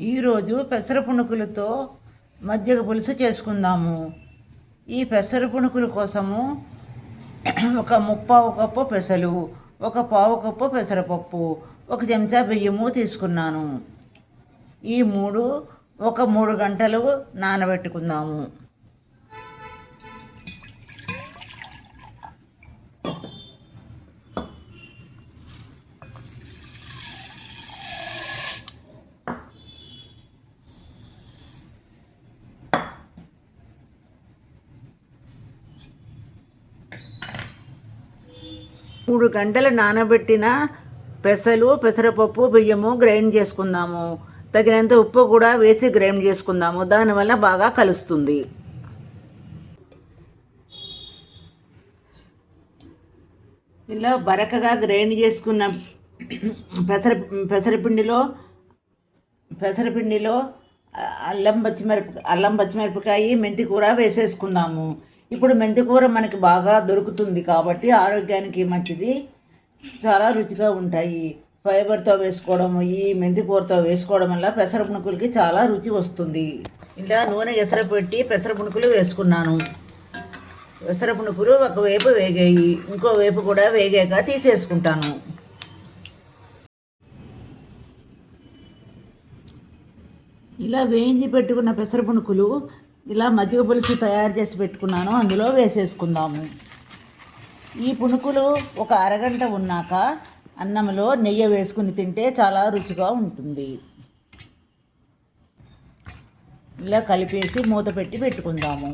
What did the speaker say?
ఈరోజు పెసర పునుకులతో మజ్జిగ పులుసు చేసుకుందాము. ఈ పెసర పునుకుల కోసము ఒక ముప్పావు కప్పు పెసలు, ఒక పావు కప్పు పెసరపప్పు, ఒక చెంచా బియ్యము తీసుకున్నాను. ఈ ఒక 3 గంటలు నానబెట్టుకుందాము. 3 గంటలు నానబెట్టిన పెసలు, పెసరపప్పు, బియ్యము గ్రైండ్ చేసుకుందాము. తగినంత ఉప్పు కూడా వేసి గ్రైండ్ చేసుకుందాము. దానివల్ల బాగా కలుస్తుంది. ఇలా బరకగా గ్రైండ్ చేసుకున్న పెసరపిండిలో అల్లం పచ్చిమిరపకాయ, మెంతి కూర వేసేసుకుందాము. ఇప్పుడు మెంతికూర మనకి బాగా దొరుకుతుంది కాబట్టి ఆరోగ్యానికి మంచిది, చాలా రుచిగా ఉంటాయి. ఫైబర్తో వేసుకోవడము, ఈ మెంతికూరతో వేసుకోవడం వల్ల పెసర పునుకులకి చాలా రుచి వస్తుంది. ఇలా నూనె ఎసర పెట్టి పెసర పునుకులు వేసుకున్నాను. పెసర పునుకులు ఒకవైపు వేగాయి, ఇంకో వైపు కూడా వేగాక తీసేసుకుంటాను. ఇలా వేయించి పెట్టుకున్న పెసర పునుకులు ఇలా మజ్జిగ పులుసు తయారు చేసి పెట్టుకున్నాను, అందులో వేసేసుకుందాము. ఈ పునుకులు ఒక అరగంట ఉన్నాక అన్నంలో నెయ్యి వేసుకుని తింటే చాలా రుచిగా ఉంటుంది. ఇలా కలిపేసి మూత పెట్టుకుందాము.